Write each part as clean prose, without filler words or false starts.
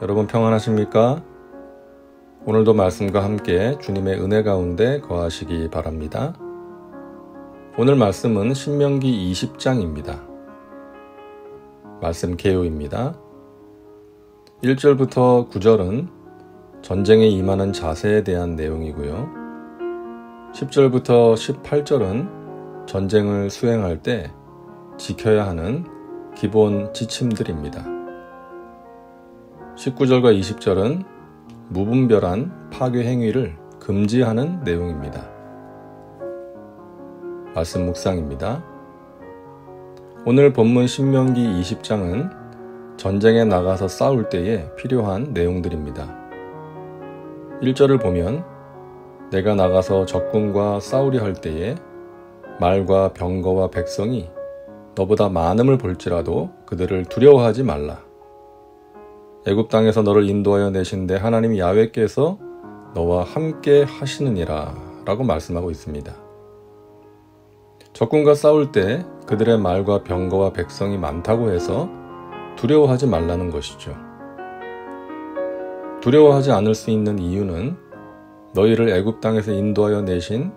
여러분 평안하십니까? 오늘도 말씀과 함께 주님의 은혜 가운데 거하시기 바랍니다. 오늘 말씀은 신명기 20장입니다. 말씀 개요입니다. 1절부터 9절은 전쟁에 임하는 자세에 대한 내용이고요. 10절부터 18절은 전쟁을 수행할 때 지켜야 하는 기본 지침들입니다. 19절과 20절은 무분별한 파괴 행위를 금지하는 내용입니다. 말씀 묵상입니다. 오늘 본문 신명기 20장은 전쟁에 나가서 싸울 때에 필요한 내용들입니다. 1절을 보면 내가 나가서 적군과 싸우려 할 때에 말과 병거와 백성이 너보다 많음을 볼지라도 그들을 두려워하지 말라. 애굽 땅에서 너를 인도하여 내신 내 하나님 야훼께서 너와 함께 하시느니라 라고 말씀하고 있습니다. 적군과 싸울 때 그들의 말과 병거와 백성이 많다고 해서 두려워하지 말라는 것이죠. 두려워하지 않을 수 있는 이유는 너희를 애굽 땅에서 인도하여 내신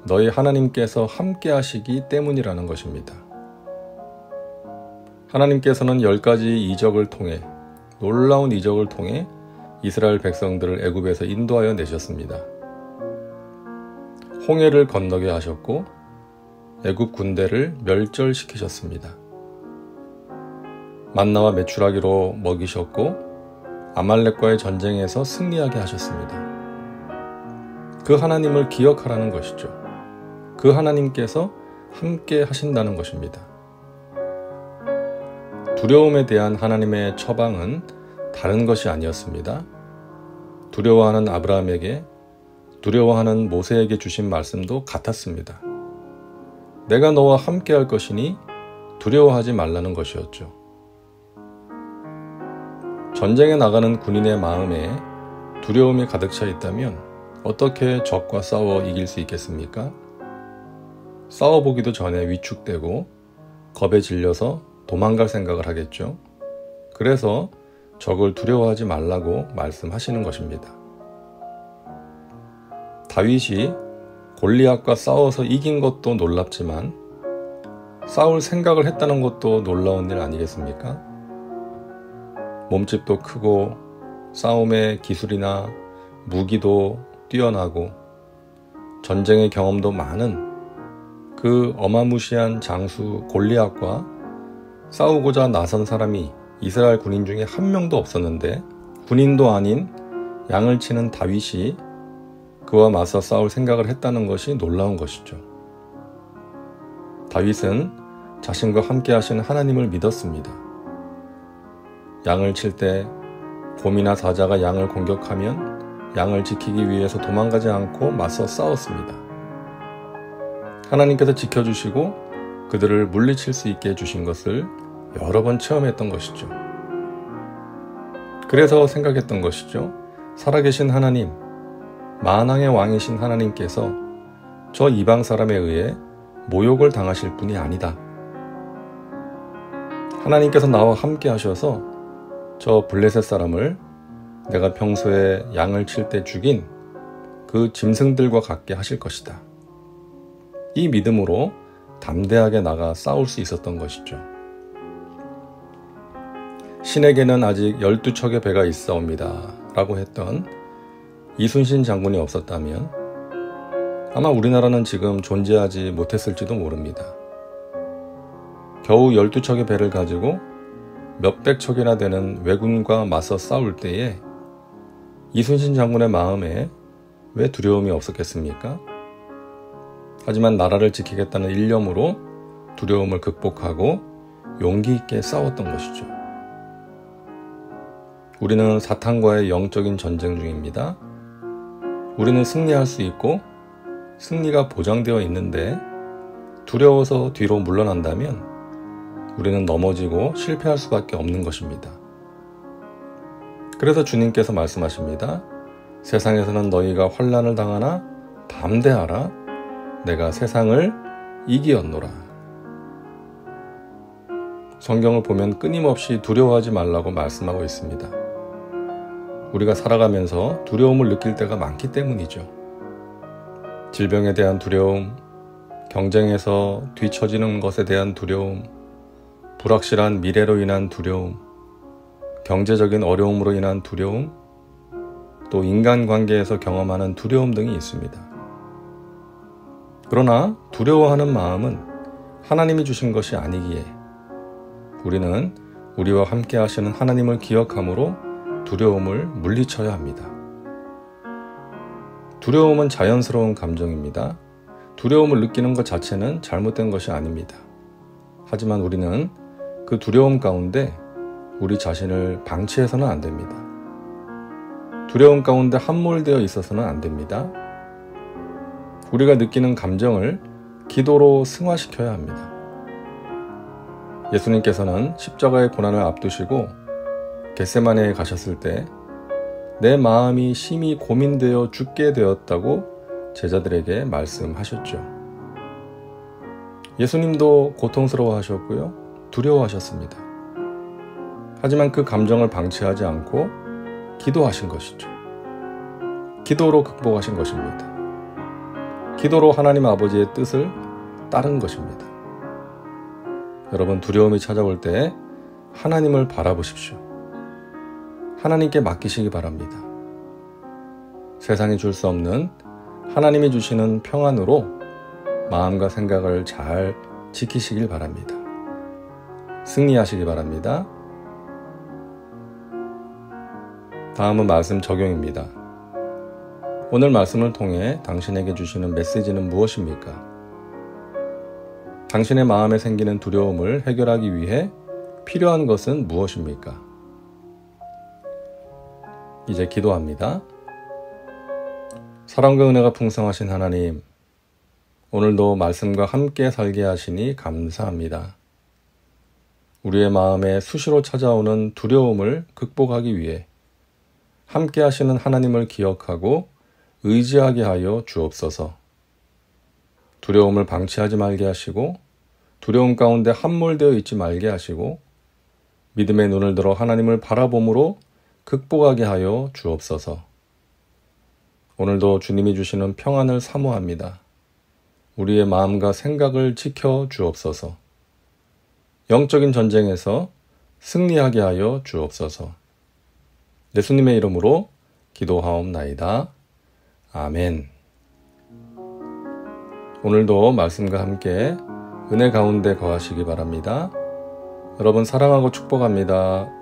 너희 하나님께서 함께 하시기 때문이라는 것입니다. 하나님께서는 10가지 이적을 통해 놀라운 이적을 통해 이스라엘 백성들을 애굽에서 인도하여 내셨습니다. 홍해를 건너게 하셨고 애굽 군대를 멸절시키셨습니다. 만나와 메추라기로 먹이셨고 아말렉과의 전쟁에서 승리하게 하셨습니다. 그 하나님을 기억하라는 것이죠. 그 하나님께서 함께 하신다는 것입니다. 두려움에 대한 하나님의 처방은 다른 것이 아니었습니다. 두려워하는 아브라함에게, 두려워하는 모세에게 주신 말씀도 같았습니다. 내가 너와 함께 할 것이니 두려워하지 말라는 것이었죠. 전쟁에 나가는 군인의 마음에 두려움이 가득 차 있다면 어떻게 적과 싸워 이길 수 있겠습니까? 싸워보기도 전에 위축되고 겁에 질려서 도망갈 생각을 하겠죠. 그래서 적을 두려워하지 말라고 말씀하시는 것입니다. 다윗이 골리앗과 싸워서 이긴 것도 놀랍지만 싸울 생각을 했다는 것도 놀라운 일 아니겠습니까? 몸집도 크고 싸움의 기술이나 무기도 뛰어나고 전쟁의 경험도 많은 그 어마무시한 장수 골리앗과 싸우고자 나선 사람이 이스라엘 군인 중에 한 명도 없었는데 군인도 아닌 양을 치는 다윗이 그와 맞서 싸울 생각을 했다는 것이 놀라운 것이죠. 다윗은 자신과 함께 하시는 하나님을 믿었습니다. 양을 칠 때 곰이나 사자가 양을 공격하면 양을 지키기 위해서 도망가지 않고 맞서 싸웠습니다. 하나님께서 지켜주시고 그들을 물리칠 수 있게 해주신 것을 여러 번 체험했던 것이죠. 그래서 생각했던 것이죠. 살아계신 하나님, 만왕의 왕이신 하나님께서 저 이방 사람에 의해 모욕을 당하실 분이 아니다. 하나님께서 나와 함께 하셔서 저 블레셋 사람을 내가 평소에 양을 칠 때 죽인 그 짐승들과 같게 하실 것이다. 이 믿음으로 담대하게 나가 싸울 수 있었던 것이죠. 신에게는 아직 12척의 배가 있사옵니다 라고 했던 이순신 장군이 없었다면 아마 우리나라는 지금 존재하지 못했을지도 모릅니다. 겨우 12척의 배를 가지고 몇백 척이나 되는 왜군과 맞서 싸울 때에 이순신 장군의 마음에 왜 두려움이 없었겠습니까? 하지만 나라를 지키겠다는 일념으로 두려움을 극복하고 용기 있게 싸웠던 것이죠. 우리는 사탄과의 영적인 전쟁 중입니다. 우리는 승리할 수 있고 승리가 보장되어 있는데 두려워서 뒤로 물러난다면 우리는 넘어지고 실패할 수밖에 없는 것입니다. 그래서 주님께서 말씀하십니다. 세상에서는 너희가 환난을 당하나 담대하라. 내가 세상을 이기었노라. 성경을 보면 끊임없이 두려워하지 말라고 말씀하고 있습니다. 우리가 살아가면서 두려움을 느낄 때가 많기 때문이죠. 질병에 대한 두려움, 경쟁에서 뒤처지는 것에 대한 두려움, 불확실한 미래로 인한 두려움, 경제적인 어려움으로 인한 두려움, 또 인간관계에서 경험하는 두려움 등이 있습니다. 그러나 두려워하는 마음은 하나님이 주신 것이 아니기에 우리는 우리와 함께 하시는 하나님을 기억함으로 두려움을 물리쳐야 합니다. 두려움은 자연스러운 감정입니다. 두려움을 느끼는 것 자체는 잘못된 것이 아닙니다. 하지만 우리는 그 두려움 가운데 우리 자신을 방치해서는 안 됩니다. 두려움 가운데 함몰되어 있어서는 안 됩니다. 우리가 느끼는 감정을 기도로 승화시켜야 합니다. 예수님께서는 십자가의 고난을 앞두시고 겟세마네에 가셨을 때 내 마음이 심히 고민되어 죽게 되었다고 제자들에게 말씀하셨죠. 예수님도 고통스러워하셨고요. 두려워하셨습니다. 하지만 그 감정을 방치하지 않고 기도하신 것이죠. 기도로 극복하신 것입니다. 기도로 하나님 아버지의 뜻을 따른 것입니다. 여러분, 두려움이 찾아올 때 하나님을 바라보십시오. 하나님께 맡기시기 바랍니다. 세상이 줄 수 없는 하나님이 주시는 평안으로 마음과 생각을 잘 지키시길 바랍니다. 승리하시기 바랍니다. 다음은 말씀 적용입니다. 오늘 말씀을 통해 당신에게 주시는 메시지는 무엇입니까? 당신의 마음에 생기는 두려움을 해결하기 위해 필요한 것은 무엇입니까? 이제 기도합니다. 사랑과 은혜가 풍성하신 하나님, 오늘도 말씀과 함께 살게 하시니 감사합니다. 우리의 마음에 수시로 찾아오는 두려움을 극복하기 위해 함께 하시는 하나님을 기억하고 의지하게 하여 주옵소서. 두려움을 방치하지 말게 하시고 두려움 가운데 함몰되어 있지 말게 하시고 믿음의 눈을 들어 하나님을 바라봄으로 극복하게 하여 주옵소서. 오늘도 주님이 주시는 평안을 사모합니다. 우리의 마음과 생각을 지켜 주옵소서. 영적인 전쟁에서 승리하게 하여 주옵소서. 예수님의 이름으로 기도하옵나이다. 아멘. 오늘도 말씀과 함께 은혜 가운데 거하시기 바랍니다. 여러분 사랑하고 축복합니다.